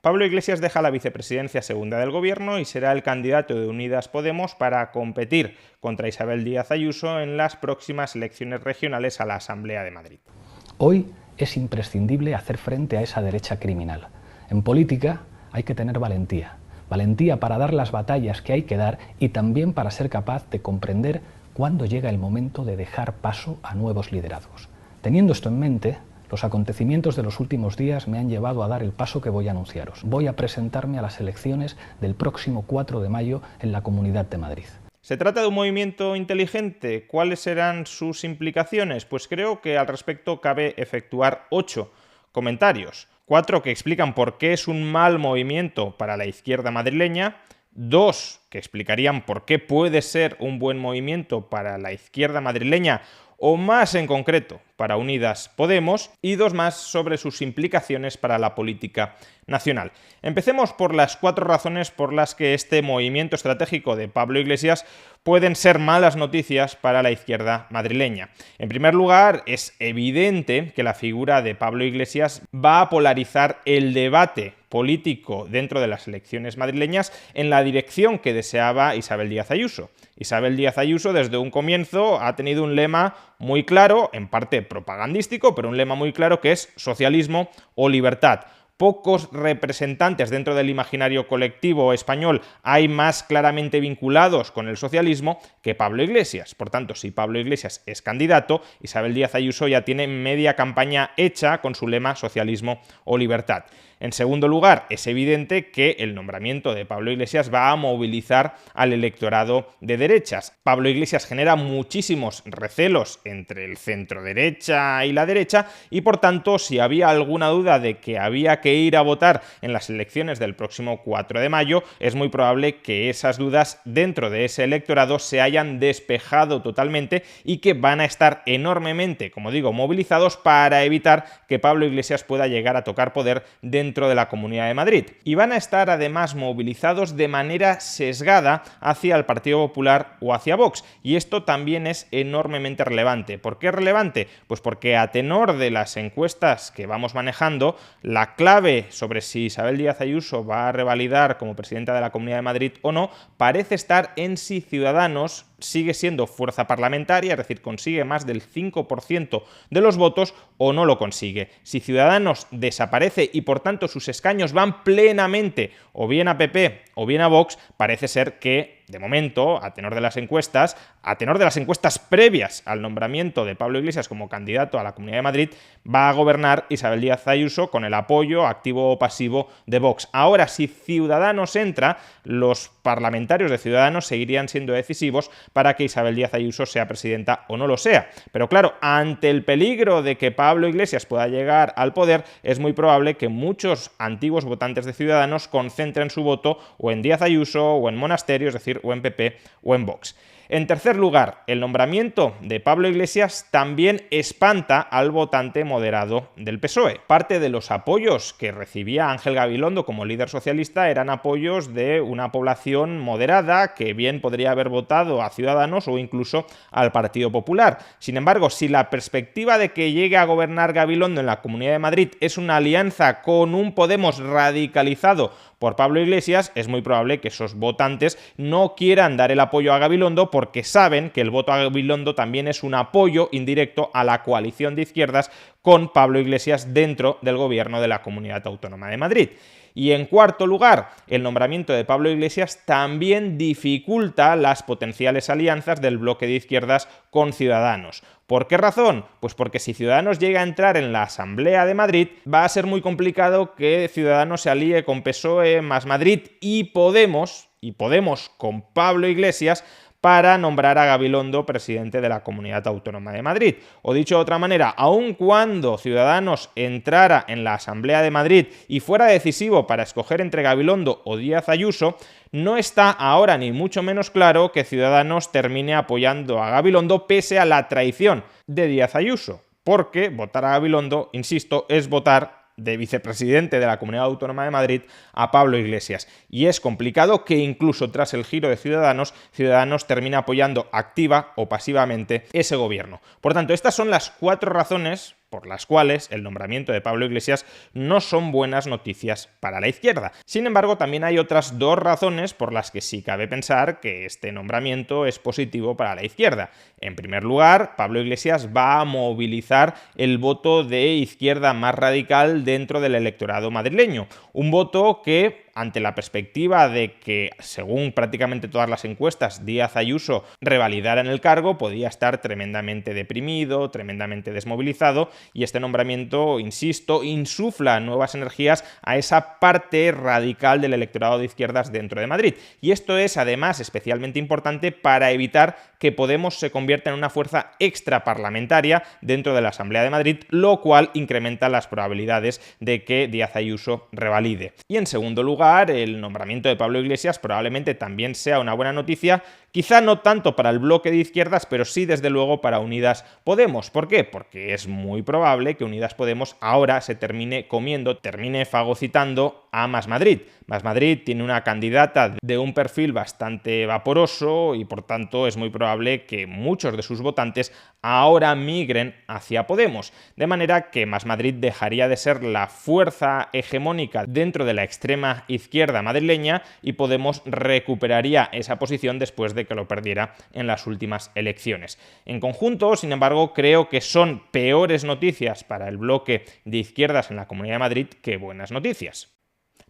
Pablo Iglesias deja la vicepresidencia segunda del gobierno y será el candidato de Unidas Podemos para competir contra Isabel Díaz Ayuso en las próximas elecciones regionales a la Asamblea de Madrid. Hoy es imprescindible hacer frente a esa derecha criminal. En política hay que tener valentía. Valentía para dar las batallas que hay que dar y también para ser capaz de comprender cuándo llega el momento de dejar paso a nuevos liderazgos. Teniendo esto en mente, los acontecimientos de los últimos días me han llevado a dar el paso que voy a anunciaros. Voy a presentarme a las elecciones del próximo 4 de mayo en la Comunidad de Madrid. ¿Se trata de un movimiento inteligente? ¿Cuáles serán sus implicaciones? Pues creo que al respecto cabe efectuar 8 comentarios. 4 que explican por qué es un mal movimiento para la izquierda madrileña, 2 que explicarían por qué puede ser un buen movimiento para la izquierda madrileña o más en concreto para Unidas Podemos, y 2 más sobre sus implicaciones para la política nacional. Empecemos por las 4 razones por las que este movimiento estratégico de Pablo Iglesias pueden ser malas noticias para la izquierda madrileña. En primer lugar, es evidente que la figura de Pablo Iglesias va a polarizar el debate político dentro de las elecciones madrileñas en la dirección que deseaba Isabel Díaz Ayuso. Isabel Díaz Ayuso desde un comienzo ha tenido un lema muy claro, en parte propagandístico, pero un lema muy claro que es socialismo o libertad. Pocos representantes dentro del imaginario colectivo español hay más claramente vinculados con el socialismo que Pablo Iglesias. Por tanto, si Pablo Iglesias es candidato, Isabel Díaz Ayuso ya tiene media campaña hecha con su lema socialismo o libertad. En segundo lugar, es evidente que el nombramiento de Pablo Iglesias va a movilizar al electorado de derechas. Pablo Iglesias genera muchísimos recelos entre el centro derecha y la derecha y, por tanto, si había alguna duda de que había que ir a votar en las elecciones del próximo 4 de mayo, es muy probable que esas dudas dentro de ese electorado se hayan despejado totalmente y que van a estar enormemente, como digo, movilizados para evitar que Pablo Iglesias pueda llegar a tocar poder dentro de la Comunidad de Madrid. Y van a estar además movilizados de manera sesgada hacia el Partido Popular o hacia Vox. Y esto también es enormemente relevante. ¿Por qué es relevante? Pues porque a tenor de las encuestas que vamos manejando, la clave sobre si Isabel Díaz Ayuso va a revalidar como presidenta de la Comunidad de Madrid o no, parece estar en si Ciudadanos sigue siendo fuerza parlamentaria, es decir, consigue más del 5% de los votos o no lo consigue. Si Ciudadanos desaparece y por tanto sus escaños van plenamente o bien a PP o bien a Vox, parece ser que de momento, a tenor de las encuestas previas al nombramiento de Pablo Iglesias como candidato a la Comunidad de Madrid, va a gobernar Isabel Díaz Ayuso con el apoyo activo o pasivo de Vox. Ahora, si Ciudadanos entra, los parlamentarios de Ciudadanos seguirían siendo decisivos para que Isabel Díaz Ayuso sea presidenta o no lo sea. Pero claro, ante el peligro de que Pablo Iglesias pueda llegar al poder, es muy probable que muchos antiguos votantes de Ciudadanos concentren su voto o en Díaz Ayuso o en Monasterio, es decir, o en PP o en Vox. En tercer lugar, el nombramiento de Pablo Iglesias también espanta al votante moderado del PSOE. Parte de los apoyos que recibía Ángel Gabilondo como líder socialista eran apoyos de una población moderada que bien podría haber votado a Ciudadanos o incluso al Partido Popular. Sin embargo, si la perspectiva de que llegue a gobernar Gabilondo en la Comunidad de Madrid es una alianza con un Podemos radicalizado por Pablo Iglesias, es muy probable que esos votantes no quieran dar el apoyo a Gabilondo porque saben que el voto a Gabilondo también es un apoyo indirecto a la coalición de izquierdas con Pablo Iglesias dentro del gobierno de la Comunidad Autónoma de Madrid. Y en cuarto lugar, el nombramiento de Pablo Iglesias también dificulta las potenciales alianzas del bloque de izquierdas con Ciudadanos. ¿Por qué razón? Pues porque si Ciudadanos llega a entrar en la Asamblea de Madrid, va a ser muy complicado que Ciudadanos se alíe con PSOE más Madrid y Podemos con Pablo Iglesias para nombrar a Gabilondo presidente de la Comunidad Autónoma de Madrid. O dicho de otra manera, aun cuando Ciudadanos entrara en la Asamblea de Madrid y fuera decisivo para escoger entre Gabilondo o Díaz Ayuso, no está ahora ni mucho menos claro que Ciudadanos termine apoyando a Gabilondo pese a la traición de Díaz Ayuso, porque votar a Gabilondo, insisto, es votar de vicepresidente de la Comunidad Autónoma de Madrid a Pablo Iglesias. Y es complicado que incluso tras el giro de Ciudadanos termine apoyando activa o pasivamente ese gobierno. Por tanto, estas son las 4 razones por las cuales el nombramiento de Pablo Iglesias no son buenas noticias para la izquierda. Sin embargo, también hay otras dos razones por las que sí cabe pensar que este nombramiento es positivo para la izquierda. En primer lugar, Pablo Iglesias va a movilizar el voto de izquierda más radical dentro del electorado madrileño. Un voto que, ante la perspectiva de que, según prácticamente todas las encuestas, Díaz Ayuso revalidara en el cargo, podía estar tremendamente deprimido, tremendamente desmovilizado, y este nombramiento, insisto, insufla nuevas energías a esa parte radical del electorado de izquierdas dentro de Madrid. Y esto es, además, especialmente importante para evitar que Podemos se convierta en una fuerza extraparlamentaria dentro de la Asamblea de Madrid, lo cual incrementa las probabilidades de que Díaz Ayuso revalide. Y en segundo lugar, el nombramiento de Pablo Iglesias probablemente también sea una buena noticia, quizá no tanto para el bloque de izquierdas, pero sí desde luego para Unidas Podemos. ¿Por qué? Porque es muy probable que Unidas Podemos ahora se termine fagocitando a Más Madrid. Más Madrid tiene una candidata de un perfil bastante vaporoso y por tanto es muy probable que muchos de sus votantes ahora migren hacia Podemos. De manera que Más Madrid dejaría de ser la fuerza hegemónica dentro de la extrema izquierda madrileña y Podemos recuperaría esa posición después de que lo perdiera en las últimas elecciones. En conjunto, sin embargo, creo que son peores noticias para el bloque de izquierdas en la Comunidad de Madrid que buenas noticias.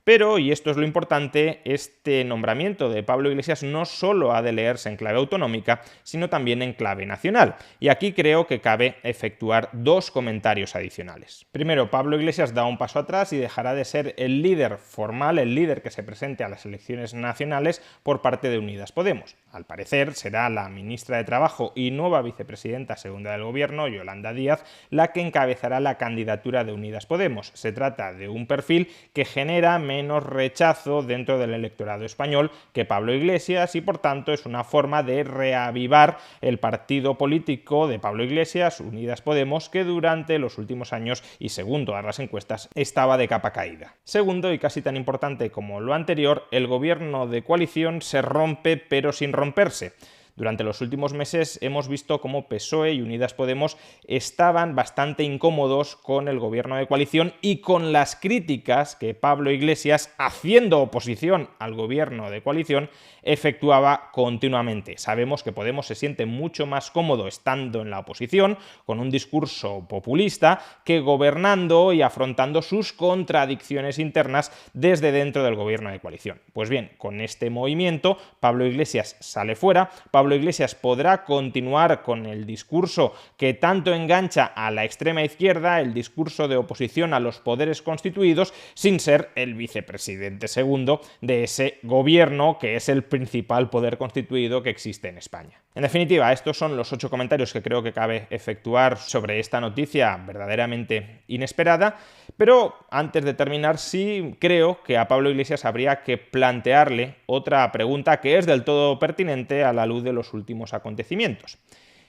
Pero, y esto es lo importante, este nombramiento de Pablo Iglesias no solo ha de leerse en clave autonómica, sino también en clave nacional. Y aquí creo que cabe efectuar dos comentarios adicionales. Primero, Pablo Iglesias da un paso atrás y dejará de ser el líder formal, el líder que se presente a las elecciones nacionales por parte de Unidas Podemos. Al parecer, será la ministra de Trabajo y nueva vicepresidenta segunda del Gobierno, Yolanda Díaz, la que encabezará la candidatura de Unidas Podemos. Se trata de un perfil que genera menos rechazo dentro del electorado español que Pablo Iglesias y por tanto es una forma de reavivar el partido político de Pablo Iglesias, Unidas Podemos, que durante los últimos años y según todas las encuestas estaba de capa caída. Segundo, y casi tan importante como lo anterior, el gobierno de coalición se rompe pero sin romperse. Durante los últimos meses hemos visto cómo PSOE y Unidas Podemos estaban bastante incómodos con el gobierno de coalición y con las críticas que Pablo Iglesias, haciendo oposición al gobierno de coalición, efectuaba continuamente. Sabemos que Podemos se siente mucho más cómodo estando en la oposición, con un discurso populista, que gobernando y afrontando sus contradicciones internas desde dentro del gobierno de coalición. Pues bien, con este movimiento, Pablo Iglesias sale fuera. Pablo Iglesias podrá continuar con el discurso que tanto engancha a la extrema izquierda, el discurso de oposición a los poderes constituidos, sin ser el vicepresidente segundo de ese gobierno que es el principal poder constituido que existe en España. En definitiva, estos son los 8 comentarios que creo que cabe efectuar sobre esta noticia verdaderamente inesperada, pero antes de terminar sí creo que a Pablo Iglesias habría que plantearle otra pregunta que es del todo pertinente a la luz de los últimos acontecimientos.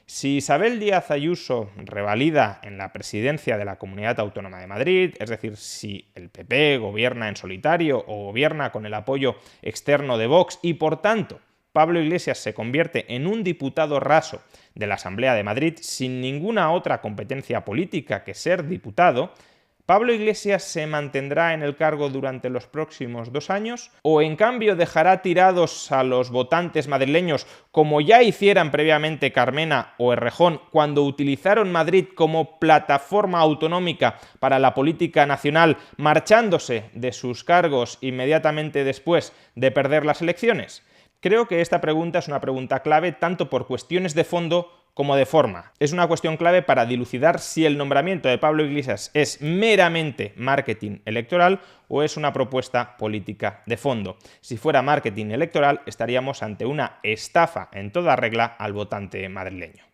Si Isabel Díaz Ayuso revalida en la presidencia de la Comunidad Autónoma de Madrid, es decir, si el PP gobierna en solitario o gobierna con el apoyo externo de Vox y por tanto Pablo Iglesias se convierte en un diputado raso de la Asamblea de Madrid sin ninguna otra competencia política que ser diputado, ¿Pablo Iglesias se mantendrá en el cargo durante los próximos 2 años? ¿O en cambio dejará tirados a los votantes madrileños como ya hicieran previamente Carmena o Errejón cuando utilizaron Madrid como plataforma autonómica para la política nacional, marchándose de sus cargos inmediatamente después de perder las elecciones? Creo que esta pregunta es una pregunta clave tanto por cuestiones de fondo como de forma. Es una cuestión clave para dilucidar si el nombramiento de Pablo Iglesias es meramente marketing electoral o es una propuesta política de fondo. Si fuera marketing electoral, estaríamos ante una estafa en toda regla al votante madrileño.